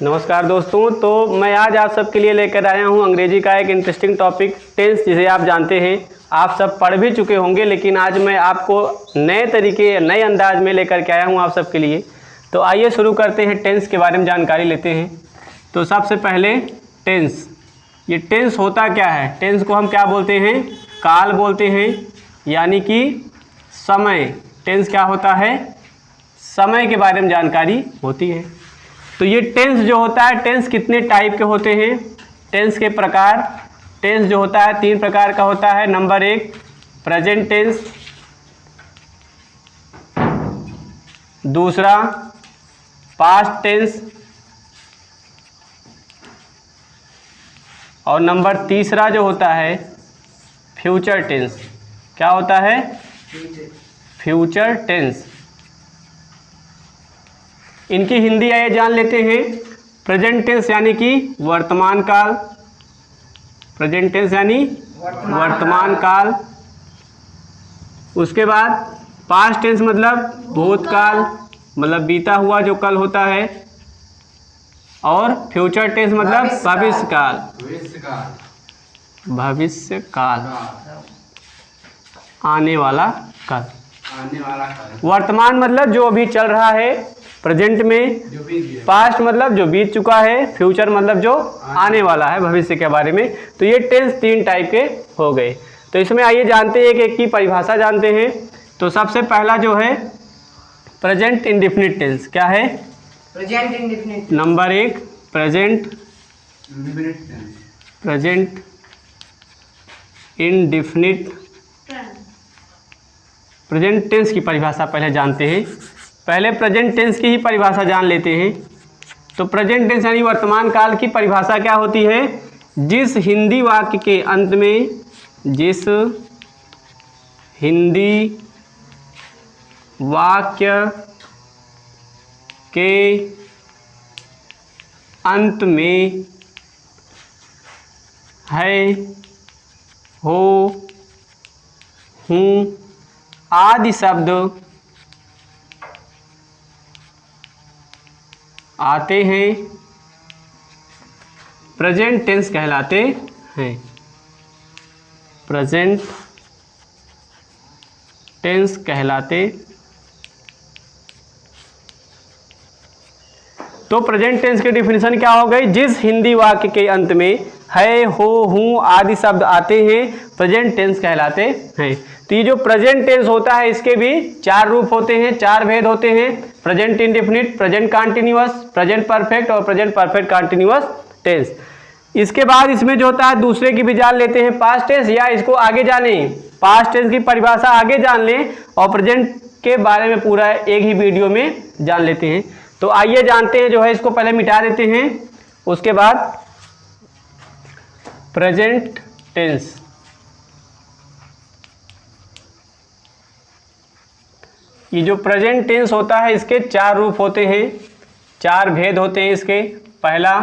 नमस्कार दोस्तों। तो मैं आज आप सबके लिए लेकर आया हूं अंग्रेजी का एक इंटरेस्टिंग टॉपिक टेंस, जिसे आप जानते हैं, आप सब पढ़ भी चुके होंगे, लेकिन आज मैं आपको नए तरीके नए अंदाज में लेकर के आया हूं आप सबके लिए। तो आइए शुरू करते हैं, टेंस के बारे में जानकारी लेते हैं। तो सबसे पहले टेंस, ये टेंस होता क्या है? टेंस को हम क्या बोलते हैं? काल बोलते हैं, यानी कि समय। टेंस क्या होता है? समय के बारे में जानकारी होती है। तो ये टेंस जो होता है, टेंस कितने टाइप के होते हैं? टेंस के प्रकार, टेंस जो होता है 3 प्रकार का होता है। नंबर 1 प्रेजेंट टेंस, दूसरा पास्ट टेंस, और नंबर तीसरा जो होता है फ्यूचर टेंस। क्या होता है? Future tense. इनकी हिंदी आइए जान लेते हैं। प्रेजेंट टेंस यानी कि वर्तमान काल, प्रेजेंट टेंस यानी वर्तमान काल। उसके बाद पास्ट टेंस मतलब भूतकाल, मतलब बीता हुआ जो कल होता है। और फ्यूचर टेंस मतलब भविष्य काल, भविष्य काल, आने वाला कल। वर्तमान मतलब जो अभी चल रहा है प्रेजेंट में, पास्ट मतलब जो बीत चुका है, फ्यूचर मतलब जो आने वाला है भविष्य के बारे में। तो ये टेंस 3 टाइप के हो गए। तो इसमें आइए जानते हैं, एक की परिभाषा जानते हैं। तो सबसे पहला जो है प्रेजेंट इंडेफिनिट टेंस। क्या है? Present indefinite. Number 1 present indefinite. Present tense की परिभाषा पहले जानते हैं। पहले प्रेजेंट टेंस की ही परिभाषा जान लेते हैं। तो प्रेजेंट टेंस यानी वर्तमान काल की परिभाषा क्या होती है? जिस हिंदी वाक्य के अंत में, जिस हिंदी वाक्य के अंत में है, हो, हूँ आदि शब्द आते हैं, प्रेजेंट टेंस कहलाते हैं। प्रेजेंट टेंस कहलाते। तो प्रेजेंट टेंस की डिफिनीशन क्या हो गई? जिस हिंदी वाक्य के अंत में है, हो, हूँ आदि शब्द आते हैं, प्रेजेंट टेंस कहलाते हैं। तो ये जो प्रेजेंट टेंस होता है, इसके भी 4 रूप होते हैं, 4 भेद होते हैं। Present indefinite, present continuous, present perfect और प्रेजेंट परफेक्ट कॉन्टिन्यूअस टेंस। इसके बाद इसमें जो होता है दूसरे की भी जान लेते हैं, पास्ट टेंस, या इसको आगे जाने पास्ट टेंस की परिभाषा आगे जान लें और प्रेजेंट के बारे में पूरा एक ही वीडियो में जान लेते हैं। तो आइए जानते हैं, जो है इसको पहले मिटा देते हैं। उसके बाद प्रेजेंट टेंस, ये जो प्रेजेंट टेंस होता है, इसके 4 रूप होते हैं, 4 भेद होते हैं इसके। पहला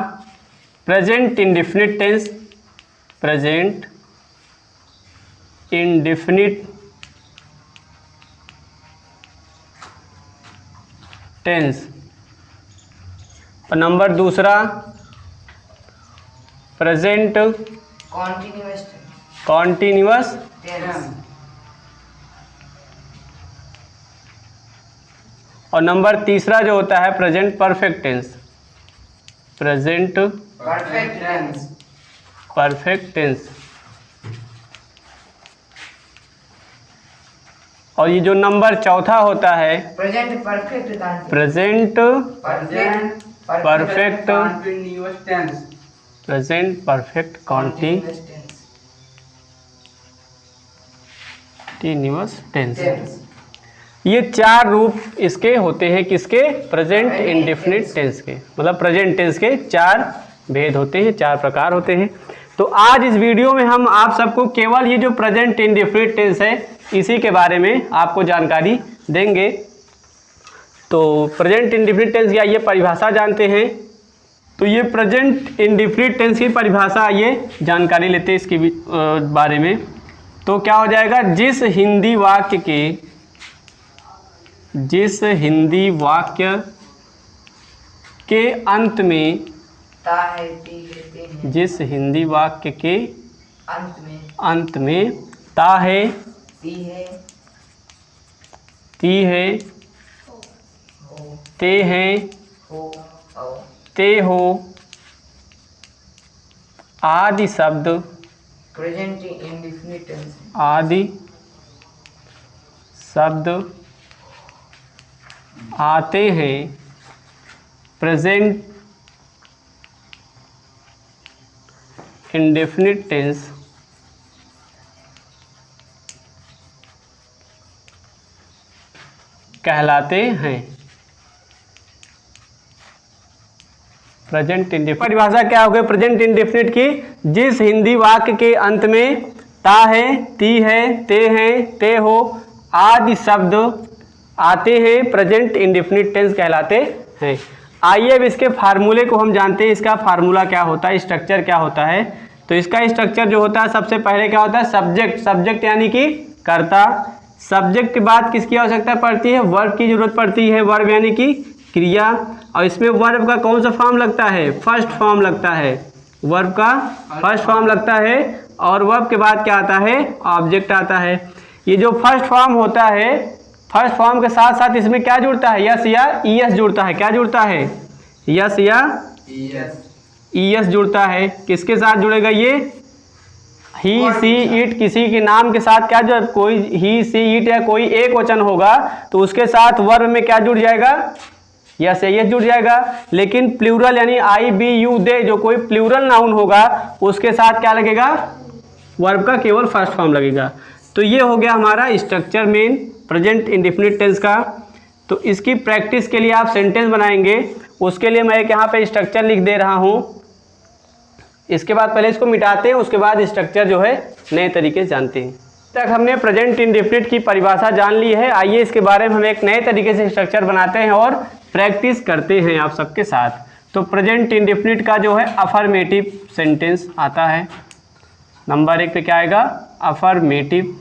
present indefinite tense, present indefinite tense. और नंबर दूसरा प्रेजेंट कॉन्टिन्यूअस टेंस। और नंबर तीसरा जो होता है present perfect tense, present perfect tense. और ये जो नंबर चौथा होता है present perfect present perfect continuous tense. Present perfect continuous tense. ये 4 रूप इसके होते हैं, किसके? प्रेजेंट इंडेफिनिट टेंस के। मतलब प्रेजेंट टेंस के 4 भेद होते हैं, 4 प्रकार होते हैं। तो आज इस वीडियो में हम आप सबको केवल ये जो प्रेजेंट इंडेफिनिट टेंस है, इसी के बारे में आपको जानकारी देंगे। तो प्रेजेंट इंडेफिनिट टेंस की आइए परिभाषा जानते हैं। तो ये प्रेजेंट इंडेफिनिट टेंस की परिभाषा आइए जानकारी लेते हैं इसके बारे में। तो क्या हो जाएगा? जिस हिंदी वाक्य के अंत में, ता है, ती है, ते है। जिस हिंदी वाक्य के अंत में ता है, ती है, ती है, हो, ते है, हो, औ। ते हो आदि शब्द, प्रेजेंट इंडेफिनिट टेंस। आदि शब्द आते हैं प्रेजेंट इंडेफिनिट टेंस कहलाते हैं। प्रेजेंट इंडेफिनिट परिभाषा क्या हो गई प्रेजेंट इंडेफिनिट की? जिस हिंदी वाक्य के अंत में ता है, ती है, ते हैं, ते हो आदि शब्द आते हैं प्रेजेंट इंडेफिनिट टेंस कहलाते हैं। आइए अब इसके फार्मूले को हम जानते हैं। इसका फार्मूला क्या होता है, स्ट्रक्चर क्या होता है? तो इसका स्ट्रक्चर जो होता है सबसे पहले क्या होता है, सब्जेक्ट। सब्जेक्ट यानी कि कर्ता। सब्जेक्ट के बाद किसकी आवश्यकता पड़ती है? वर्ब की जरूरत पड़ती है। वर्ब यानी कि क्रिया। और इसमें वर्ब का कौन सा फॉर्म लगता है? फर्स्ट फॉर्म लगता है। वर्ब का फर्स्ट फॉर्म लगता है। और वर्ब के बाद क्या आता है? ऑब्जेक्ट आता है। ये जो फर्स्ट फॉर्म होता है, फर्स्ट फॉर्म के साथ साथ इसमें क्या जुड़ता है? यस या ईएस जुड़ता है। क्या जुड़ता है? यस या ईएस जुड़ता है। किसके साथ जुड़ेगा ये? ही, सी, इट। किसी के नाम के साथ क्या जो कोई ही, सी, इट या कोई एक वचन होगा तो उसके साथ वर्ब में क्या जुड़ जाएगा? यस या ईएस जुड़ जाएगा। लेकिन प्लूरल यानी आई, बी, यू, दे जो कोई प्लूरल नाउन होगा उसके साथ क्या लगेगा? वर्ब का केवल फर्स्ट फॉर्म लगेगा। तो ये हो गया हमारा structure main present indefinite tense का। तो इसकी प्रैक्टिस के लिए आप सेंटेंस बनाएंगे। उसके लिए मैं एक यहाँ पे स्ट्रक्चर लिख दे रहा हूँ। इसके बाद पहले इसको मिटाते हैं, उसके बाद स्ट्रक्चर जो है नए तरीके से जानते हैं। तक हमने प्रेजेंट इंडेफिनिट की परिभाषा जान ली है। आइए इसके बारे में हम एक नए तरीके से स्ट्रक्चर बनाते हैं और प्रैक्टिस करते हैं आप सबके साथ। तो प्रेजेंट इंडेफिनिट का जो है अफर्मेटिव सेंटेंस आता है। नंबर 1 पे क्या आएगा? Affirmative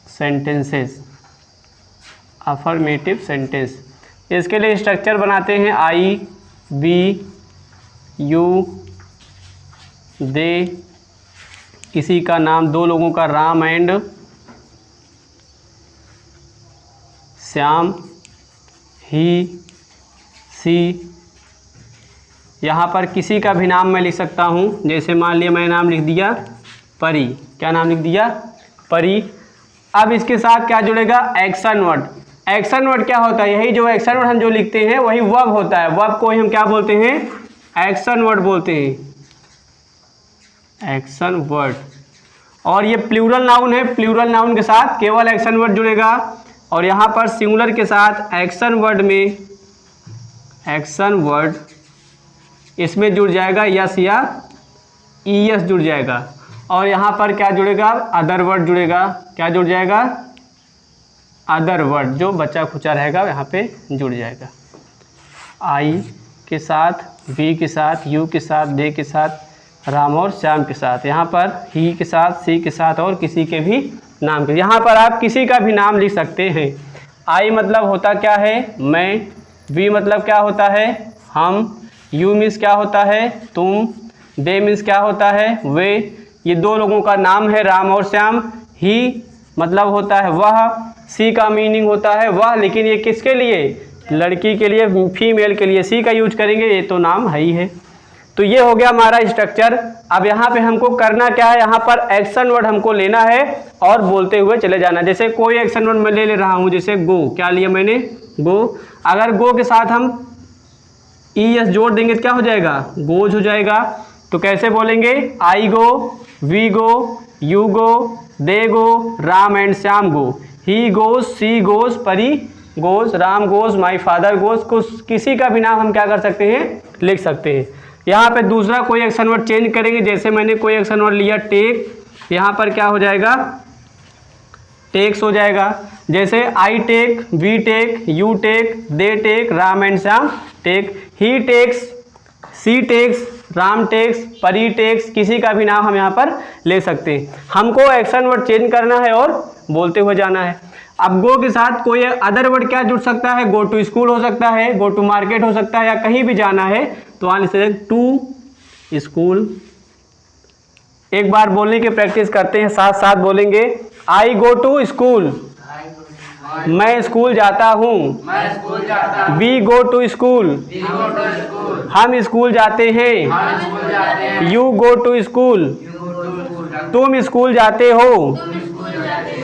sentences. Affirmative sentence. इसके लिए स्ट्रक्चर बनाते हैं। आई, बी, यू, दे, किसी का नाम, दो लोगों का, राम एंड श्याम, ही, सी। यहाँ पर किसी का भी नाम मैं लिख सकता हूँ। जैसे मान लिया मैंने नाम लिख दिया परी। क्या नाम लिख दिया? परी। अब इसके साथ क्या जुड़ेगा? Action word. एक्शन वर्ड क्या होता है? यही जो एक्शन वर्ड हम जो लिखते हैं वही वर्ब होता है। वर्ब को ही हम क्या बोलते हैं? एक्शन वर्ड बोलते हैं। Action word. और ये प्लूरल नाउन है। प्लूरल नाउन के साथ केवल एक्शन वर्ड जुड़ेगा। और यहाँ पर सिंगुलर के साथ एक्शन वर्ड में एक्शन वर्ड इसमें जुड़ जाएगा यस या ईएस जुड़ जाएगा। और यहाँ पर क्या जुड़ेगा? अदर वर्ड जुड़ेगा। क्या जुड़ जाएगा? अदर वर्ड, जो बचा खुचा रहेगा यहाँ पे जुड़ जाएगा। आई के साथ, बी के साथ, यू के साथ, दे के साथ, राम और श्याम के साथ। यहाँ पर ही के साथ, सी के साथ और किसी के भी नाम के। यहाँ पर आप किसी का भी नाम लिख सकते हैं। आई मतलब होता क्या है? मैं। वी मतलब क्या होता है? हम। यू मीन्स क्या होता है? तुम। दे मीन्स क्या होता है? वे। ये दो लोगों का नाम है, राम और श्याम। ही मतलब होता है वह। सी का मीनिंग होता है वह, लेकिन ये किसके लिए? लड़की के लिए, फीमेल के लिए सी का यूज करेंगे। ये तो नाम है ही है। तो ये हो गया हमारा स्ट्रक्चर। अब यहाँ पे हमको करना क्या है? यहाँ पर एक्शन वर्ड हमको लेना है और बोलते हुए चले जाना। जैसे कोई एक्शन वर्ड मैं ले रहा हूँ, जैसे गो। क्या लिया मैंने? गो। अगर गो के साथ हम ईएस जोड़ देंगे तो क्या हो जाएगा? गोज हो जाएगा। तो कैसे बोलेंगे? I go, we go, you go, they go, Ram and Shyam go. He goes, she goes, Pari goes, Ram goes, my father goes. कुछ किसी का भी नाम हम क्या कर सकते हैं? लिख सकते हैं। यहाँ पे दूसरा कोई एक्शन वर्ड चेंज करेंगे। जैसे मैंने कोई एक्शन वर्ड लिया टेक, यहाँ पर क्या हो जाएगा? टेक्स हो जाएगा। जैसे I take, we take, you take, they take, Ram and Shyam take. He takes, she takes, Ram takes, Pari takes. किसी का भी नाम हम यहाँ पर ले सकते हैं। हमको एक्शन वर्ड चेंज करना है और बोलते हुए जाना है। अब गो के साथ कोई अदर वर्ड क्या जुड़ सकता है? गो टू स्कूल हो सकता है, गो टू मार्केट हो सकता है, या कहीं भी जाना है तो वहाँ से टू स्कूल। एक बार बोलने की प्रैक्टिस करते हैं, साथ साथ बोलेंगे। आई गो टू स्कूल, मैं स्कूल जाता हूँ। वी गो टू स्कूल, हम स्कूल जाते हैं। यू गो टू स्कूल, तुम स्कूल जाते हो।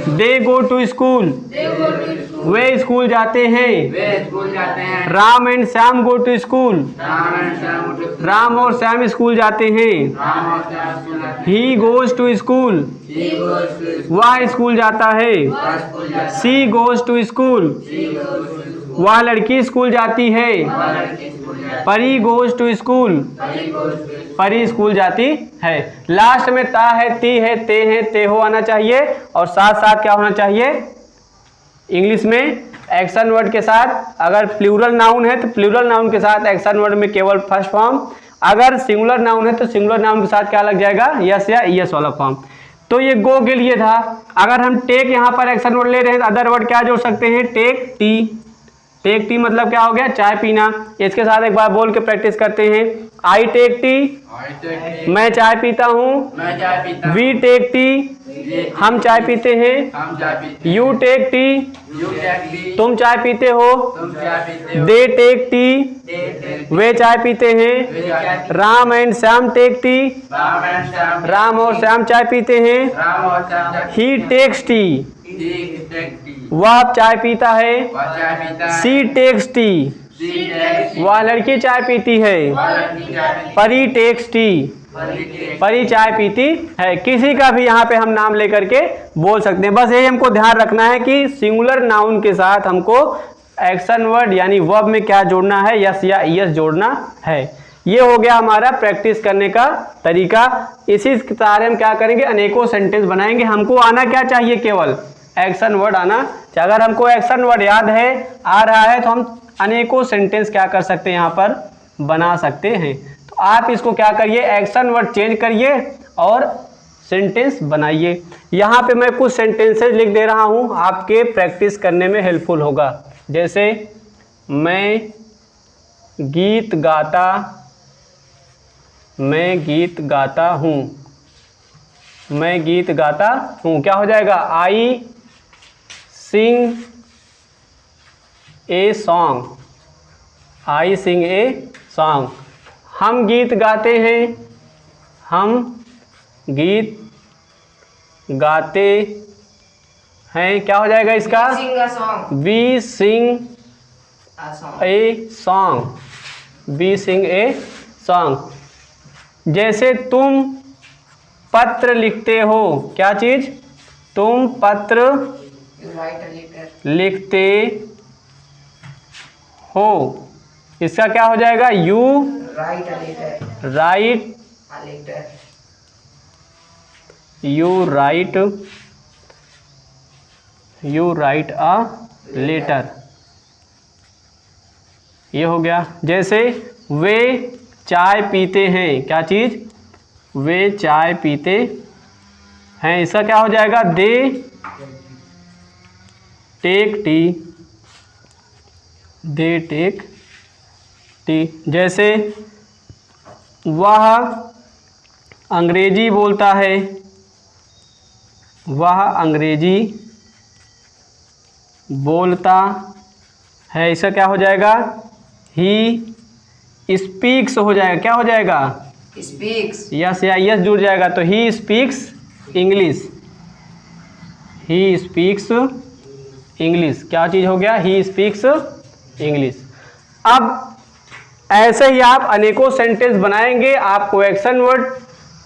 दे गो टू स्कूल, वे स्कूल जाते हैं। Ram and Shyam go to school, Ram और श्याम स्कूल जाते हैं। ही गोज टू स्कूल, वह स्कूल जाता है। सी गोज टू स्कूल, वह लड़की स्कूल जाती है। परी गोज टू स्कूल, परी स्कूल जाती है। लास्ट में ता है, ती है, ते है, ते हो आना चाहिए, और साथ साथ क्या होना चाहिए? इंग्लिश में एक्शन वर्ड के साथ, अगर प्लूरल नाउन है तो प्लूरल नाउन के साथ एक्शन वर्ड में केवल फर्स्ट फॉर्म, अगर सिंगुलर नाउन है तो सिंगुलर नाउन के साथ क्या लग जाएगा? यस या यस वाला फॉर्म। तो ये गो के लिए था। अगर हम टेक यहाँ पर एक्शन वर्ड ले रहे हैं तो अदर वर्ड क्या जोड़ सकते हैं? Take T. टेक टी मतलब क्या हो गया? चाय पीना। इसके साथ एक बार बोल के प्रैक्टिस करते हैं। आई टेक टी, मैं चाय पीता हूँ। वी टेक टी, हम चाय पीते हैं। यू टेक टी, तुम चाय पीते हो। दे टेक टी, वे चाय पीते हैं। Ram and Shyam take tea, Ram और श्याम चाय पीते हैं। ही टेक्स टी, वह चाय पीता है। सी टेक्स टी, वह लड़की चाय पीती है। परी टेक्स टी, परी चाय पीती है। किसी का भी यहाँ पे हम नाम लेकर के बोल सकते हैं। बस यही हमको ध्यान रखना है कि सिंगुलर नाउन के साथ हमको एक्शन वर्ड यानी वर्ब में क्या जोड़ना है? यस या यस जोड़ना है। ये हो गया हमारा प्रैक्टिस करने का तरीका। इसी सहारे हम क्या करेंगे? अनेकों सेंटेंस बनाएंगे। हमको आना क्या चाहिए? केवल एक्शन वर्ड आना। अगर हमको एक्शन वर्ड याद है, आ रहा है, तो हम अनेकों सेंटेंस क्या कर सकते हैं? यहाँ पर बना सकते हैं। तो आप इसको क्या करिए? एक्शन वर्ड चेंज करिए और सेंटेंस बनाइए। यहाँ पे मैं कुछ सेंटेंसेस लिख दे रहा हूँ, आपके प्रैक्टिस करने में हेल्पफुल होगा। जैसे मैं गीत गाता हूँ। मैं गीत गाता हूँ क्या हो जाएगा? I sing a song, I sing a song. हम गीत गाते हैं, हम गीत गाते हैं क्या हो जाएगा इसका? We sing a song, we sing a song. जैसे तुम पत्र लिखते हो, क्या चीज? तुम पत्र लिखते हो, इसका क्या हो जाएगा? You write, you write a letter. ये हो गया। जैसे वे चाय पीते हैं, क्या चीज? वे चाय पीते हैं, इसका क्या हो जाएगा? They take tea, they take tea. जैसे वह अंग्रेजी बोलता है, वह अंग्रेजी बोलता है, इसका क्या हो जाएगा? ही स्पीक्स हो जाएगा। क्या हो जाएगा? स्पीक्स। यस या यस जुड़ जाएगा तो he speaks English, he speaks English. क्या चीज़ हो गया? He speaks English. अब ऐसे ही आप अनेकों सेंटेंस बनाएंगे। आपको एक्शन वर्ड,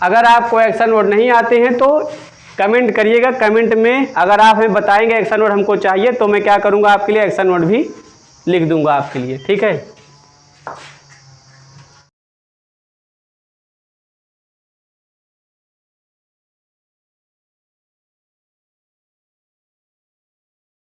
अगर आपको एक्शन वर्ड नहीं आते हैं तो कमेंट करिएगा। कमेंट में अगर आप हमें बताएंगे एक्शन वर्ड हमको चाहिए तो मैं क्या करूँगा? आपके लिए एक्शन वर्ड भी लिख दूंगा आपके लिए। ठीक है।